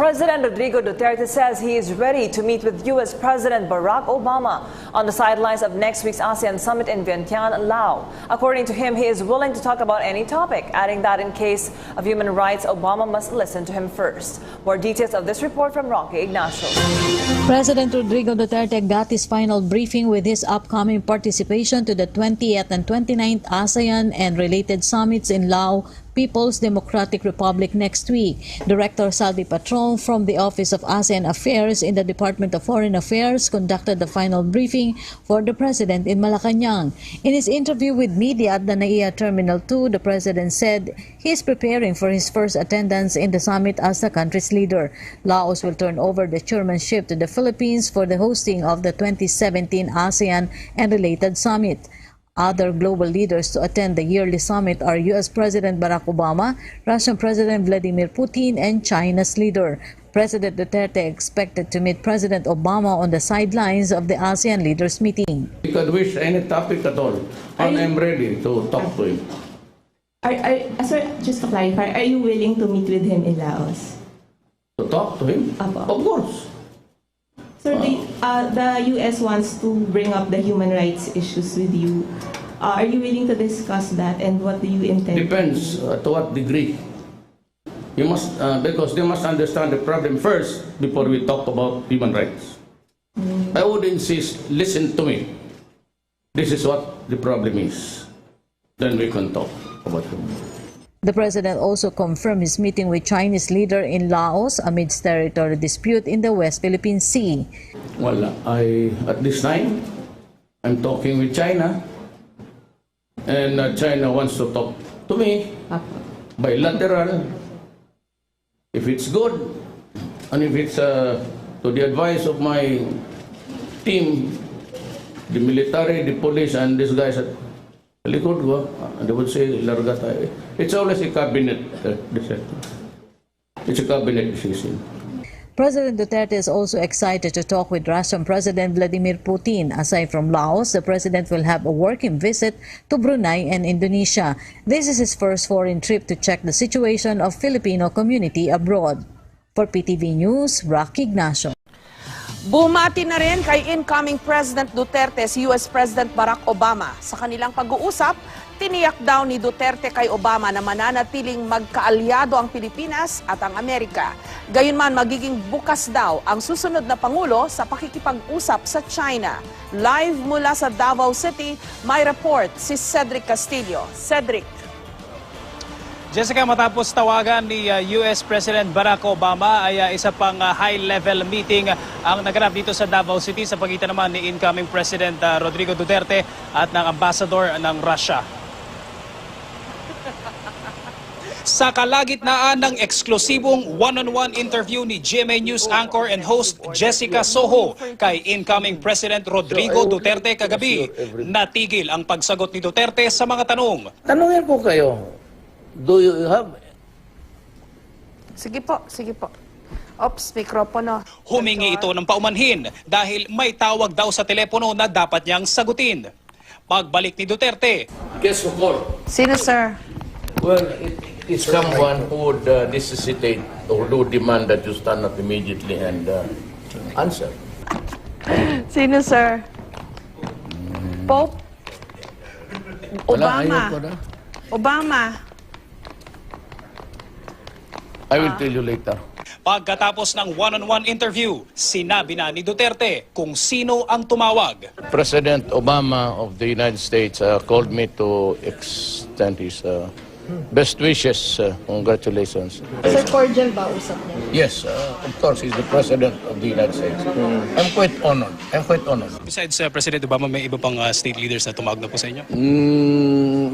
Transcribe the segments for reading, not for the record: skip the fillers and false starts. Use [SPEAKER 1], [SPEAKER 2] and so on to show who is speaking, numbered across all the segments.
[SPEAKER 1] President Rodrigo Duterte says he is ready to meet with U.S. President Barack Obama on the sidelines of next week's ASEAN summit in Vientiane, Laos. According to him, he is willing to talk about any topic, adding that in case of human rights, Obama must listen to him first. More details of this report from Rocky Ignacio.
[SPEAKER 2] President Rodrigo Duterte got his final briefing with his upcoming participation to the 20th and 29th ASEAN and related summits in Laos, People's Democratic Republic next week. Director Salvi Patron from the Office of ASEAN Affairs in the Department of Foreign Affairs conducted the final briefing for the President in Malacanang. In his interview with media at the NAIA Terminal 2, the President said he is preparing for his first attendance in the summit as the country's leader. Laos will turn over the chairmanship to the Philippines for the hosting of the 2017 ASEAN and related summit. Other global leaders to attend the yearly summit are U.S. President Barack Obama, Russian President Vladimir Putin, and China's leader. President Duterte expected to meet President Obama on the sidelines of the ASEAN leaders meeting.
[SPEAKER 3] You could wish any topic at all, and I'm ready to talk to him.
[SPEAKER 4] Sir, just to clarify, are you willing to meet with him in Laos?
[SPEAKER 3] To talk to him?
[SPEAKER 4] Apo.
[SPEAKER 3] Of course.
[SPEAKER 4] Sir, the U.S. wants to bring up the human rights issues with you. Are you willing to discuss that, and what do you intend?
[SPEAKER 3] Depends to what degree. You must, because they must understand the problem first before we talk about human rights. I would insist, listen to me. This is what the problem is. Then we can talk about it.
[SPEAKER 2] The President also confirmed his meeting with Chinese leader in Laos amidst territorial dispute in the West Philippine Sea.
[SPEAKER 3] Well, at this time, I'm talking with China, and China wants to talk to me, bilateral. If it's good, and if it's to the advice of my team, the military, the police, and these guys at likod ko, they would say, larga tayo. It's always a cabinet decision. It's a cabinet decision.
[SPEAKER 2] President Duterte is also excited to talk with Russian President Vladimir Putin. Aside from Laos, the President will have a working visit to Brunei and Indonesia. This is his first foreign trip to check the situation of Filipino community abroad. For PTV News, Rocky Ignacio.
[SPEAKER 5] Bumati na rin kay incoming President Duterte si U.S. President Barack Obama. Sa kanilang pag-uusap, tiniyak daw ni Duterte kay Obama na mananatiling magkaalyado ang Pilipinas at ang Amerika. Gayunman, magiging bukas daw ang susunod na Pangulo sa pakikipag-usap sa China. Live mula sa Davao City, may report si Cedric Castillo. Cedric.
[SPEAKER 6] Jessica, matapos tawagan ni U.S. President Barack Obama ay isa pang high-level meeting ang naganap dito sa Davao City sa pagitan naman ni incoming President Rodrigo Duterte at ng ambassador ng Russia. Sa kalagitnaan ng eksklusibong one-on-one interview ni GMA News anchor and host Jessica Soho kay incoming President Rodrigo Duterte kagabi, natigil ang pagsagot ni Duterte sa mga tanong.
[SPEAKER 3] Tanungin ko kayo. Do you have?
[SPEAKER 5] Sige po, sige po. Ops, mikropono.
[SPEAKER 6] Humingi ito ng paumanhin dahil may tawag daw sa telepono na dapat niyang sagutin. Pagbalik ni Duterte.
[SPEAKER 3] Guess who called?
[SPEAKER 5] Sino, sir?
[SPEAKER 7] Well, it is someone who would necessitate or do demand that you stand up immediately and answer.
[SPEAKER 5] Sino, sir? Pope? Obama. Obama.
[SPEAKER 3] I will tell you later.
[SPEAKER 6] Pagkatapos ng one-on-one interview, sinabi na ni Duterte kung sino ang tumawag.
[SPEAKER 7] President Obama of the United States called me to extend his best wishes. Congratulations.
[SPEAKER 2] Sir, cordial ba usap niya?
[SPEAKER 7] Yes, of course, he's the President of the United States. I'm quite honored.
[SPEAKER 6] Besides President Obama, may iba pang state leaders na tumawag na po sa inyo?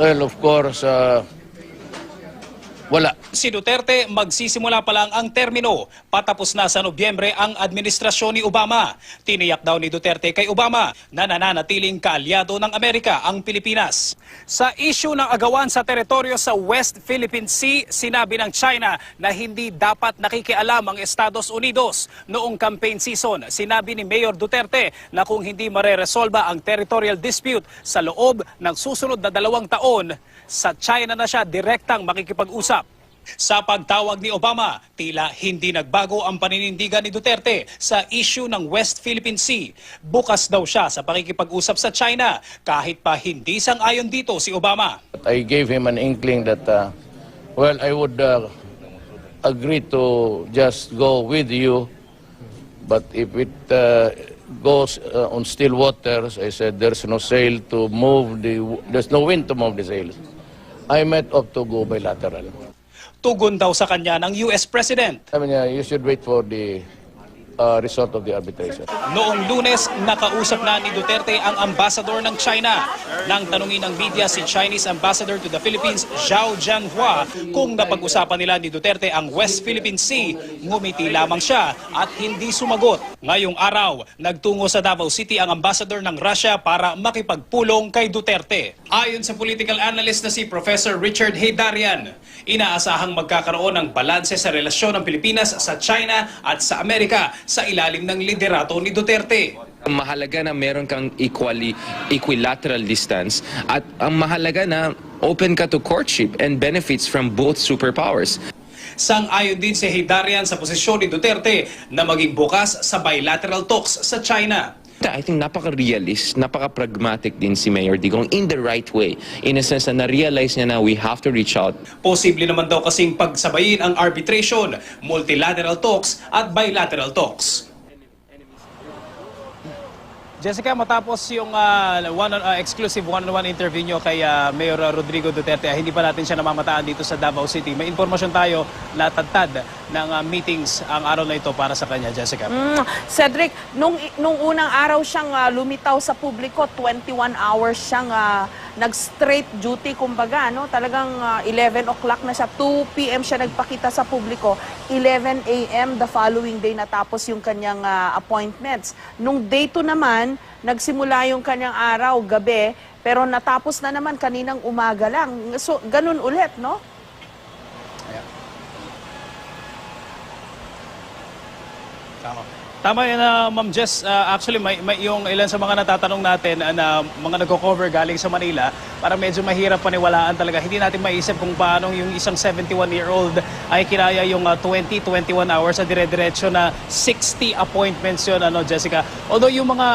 [SPEAKER 7] Well, of course, wala.
[SPEAKER 6] Si Duterte magsisimula pa lang ang termino. Patapos na sa Nobyembre ang administrasyon ni Obama. Tiniyak daw ni Duterte kay Obama na nananatiling kaalyado ng Amerika ang Pilipinas. Sa issue ng agawan sa teritoryo sa West Philippine Sea, sinabi ng China na hindi dapat nakikialam ang Estados Unidos. Noong campaign season, sinabi ni Mayor Duterte na kung hindi mareresolba ang territorial dispute sa loob ng susunod na 2 taon, sa China na siya direktang makikipag-usap. Sa pagtawag ni Obama, tila hindi nagbago ang paninindigan ni Duterte sa issue ng West Philippine Sea. Bukas daw siya sa pakikipag-usap sa China kahit pa hindi sang-ayon dito si Obama.
[SPEAKER 7] I gave him an inkling that, well, I would agree to just go with you, but if it goes on still waters, I said there's no sail to move there's no wind to move the sails. I might opt to go bilateral.
[SPEAKER 6] Tugon daw sa kanya ng US President.
[SPEAKER 7] I mean, you should wait for the result of the arbitration.
[SPEAKER 6] Noong Lunes, nakausap na ni Duterte ang ambassador ng China. Nang tanungin ng media si Chinese Ambassador to the Philippines, Zhao Jianhua, kung napag-usapan nila ni Duterte ang West Philippine Sea, ngumiti lamang siya at hindi sumagot. Ngayong araw, nagtungo sa Davao City ang ambassador ng Russia para makipagpulong kay Duterte. Ayon sa political analyst na si Professor Richard Heydarian, inaasahang magkakaroon ng balanse sa relasyon ng Pilipinas sa China at sa Amerika sa ilalim ng liderato ni Duterte.
[SPEAKER 8] Mahalaga na meron kang equilateral distance at ang mahalaga na open ka to courtship and benefits from both superpowers.
[SPEAKER 6] Sang-ayon din si Heydarian sa posisyon ni Duterte na maging bukas sa bilateral talks sa China.
[SPEAKER 8] I think napaka-realist, napaka-pragmatic din si Mayor Digong in the right way. In a sense na na-realize niya na we have to reach out.
[SPEAKER 6] Posible naman daw kasing pagsabayin ang arbitration, multilateral talks at bilateral talks. Jessica, matapos yung exclusive one-on-one interview nyo kay Mayor Rodrigo Duterte, hindi pa natin siya namamataan dito sa Davao City. May impormasyon tayo na tagtad ng meetings ang araw na ito para sa kanya, Jessica.
[SPEAKER 5] Cedric, nung unang araw siyang lumitaw sa publiko, 21 hours siyang nag-straight duty, kumbaga, no? Talagang 11 o'clock na siya, 2 p.m. siya nagpakita sa publiko, 11 a.m. the following day natapos yung kanyang appointments. Nung day 2 naman, nagsimula yung kanyang araw, gabi, pero natapos na naman kaninang umaga lang. So, ganun ulit, no?
[SPEAKER 6] Tama yun, Ma'am Jess. Actually, may yung ilan sa mga natatanong natin na mga nagko-cover galing sa Manila, parang medyo mahirap paniwalaan talaga. Hindi natin maisip kung paano yung isang 71-year-old ay kinaya yung 20-21 hours sa dire-diretso na 60 appointments yun, Jessica. Although yung mga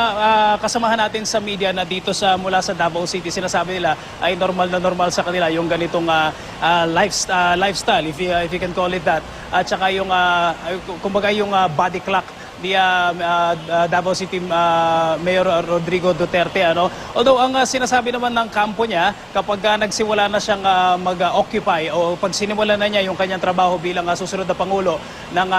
[SPEAKER 6] kasamahan natin sa media na dito mula sa Davao City, sinasabi nila ay normal na normal sa kanila yung ganitong lifestyle, if you can call it that. At saka yung, kumbaga yung body clock ni Davao City Mayor Rodrigo Duterte. Although ang sinasabi naman ng kampo niya, kapag nagsimula na siyang mag-occupy o pag sinimula na niya yung kanyang trabaho bilang susunod na Pangulo ng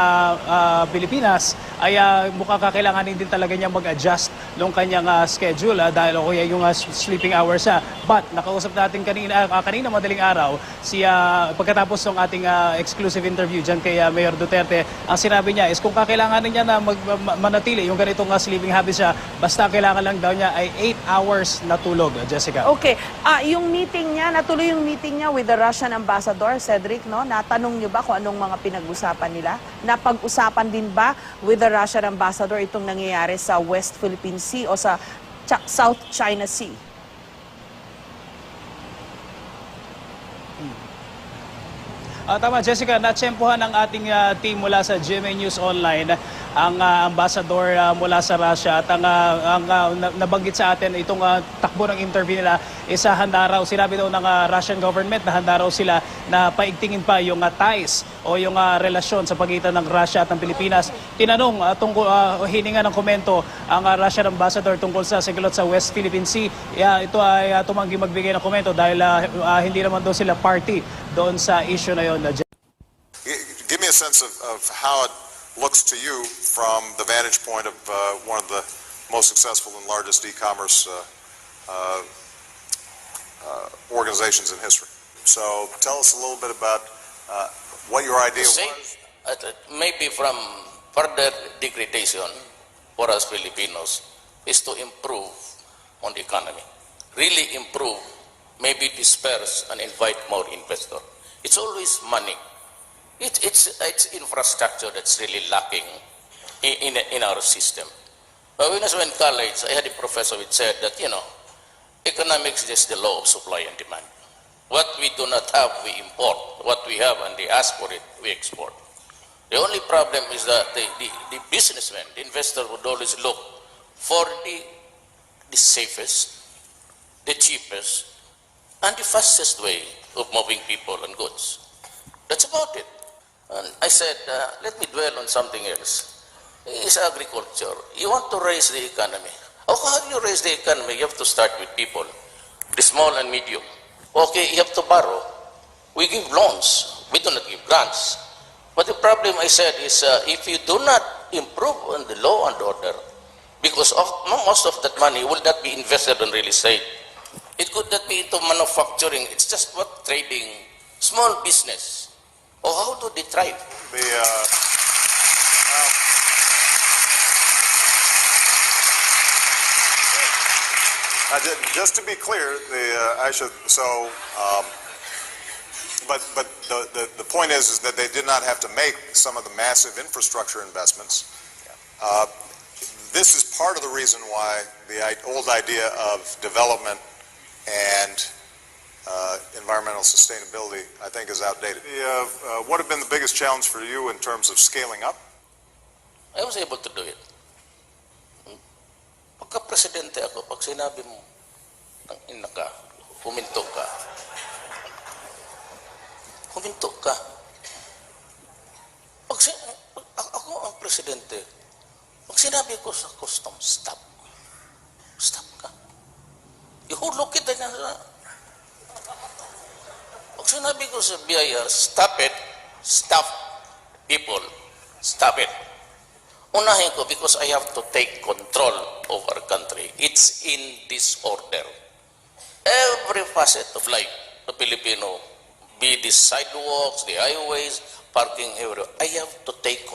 [SPEAKER 6] Pilipinas, ay mukhang kakailanganin din talaga niya mag-adjust ng kanyang schedule dahil okay yung sleeping hours siya. But nakausap natin kanina madaling araw, pagkatapos ng ating exclusive interview dyan kay Mayor Duterte, ang sinabi niya is kung kakailanganin niya na manatili yung ganitong sleeping habits siya, basta kailangan lang daw niya ay 8 hours na tulog, Jessica.
[SPEAKER 5] Okay. Yung meeting niya, natuloy yung meeting niya with the Russian ambassador, Cedric, no? Natanong niyo ba kung anong mga pinag-usapan nila? Napag-usapan din ba with the Russian ambassador itong nangyayari sa West Philippine Sea o sa South China Sea?
[SPEAKER 6] Tama, Jessica, natsempohan ng ating team mula sa GMA News Online ang ambassador mula sa Russia at ang nabanggit sa atin itong takbo ng interview nila is handa raw, sinabi daw ng Russian government na handa raw sila na paigtingin pa yung ties o yung relasyon sa pagitan ng Russia at ng Pilipinas. Tinanong hininga ng komento ang Russian ambassador tungkol sa sigalot sa West Philippine Sea. Ito ay tumanggi magbigay ng komento dahil hindi naman daw sila party doon sa issue na yun.
[SPEAKER 9] Give me a sense of how it looks to you from the vantage point of one of the most successful and largest e-commerce organizations in history. So tell us a little bit about what your idea was.
[SPEAKER 10] Maybe from further degradation for us Filipinos is to improve on the economy. Really improve, maybe disperse and invite more investor. It's always money. It's infrastructure that's really lacking in our system. When I was in college, I had a professor which said that, economics is just the law of supply and demand. What we do not have, we import. What we have and they ask for it, we export. The only problem is that the businessmen, the investors would always look for the safest, the cheapest, and the fastest way of moving people and goods. That's about it. And I said, let me dwell on something else. It's agriculture. You want to raise the economy. How do you raise the economy? You have to start with people, the small and medium. Okay, you have to borrow. We give loans. We do not give grants. But the problem, I said, is if you do not improve on the law and order, because most of that money will not be invested in real estate. It could not be into manufacturing. It's just what trading, small business. Oh, how do they thrive?
[SPEAKER 9] Just to be clear, but the point is that they did not have to make some of the massive infrastructure investments. This is part of the reason why the old idea of development and environmental sustainability, I think, is outdated. What have been the biggest challenge for you in terms of scaling up?
[SPEAKER 10] I was able to do it. Pagka-presidente ako, pag sinabi mo, ang ina ka, huminto ka. Huminto ka. Ako ang presidente, pag sinabi ko sa custom, stop. Stop ka. Ihulog kita niya sa... Pag sinabi ko sa BIR, stop it, stop people, stop it. Unahin ko because I have to take control of our country. It's in disorder. Every facet of life, the Filipino, be the sidewalks, the highways, parking everywhere, I have to take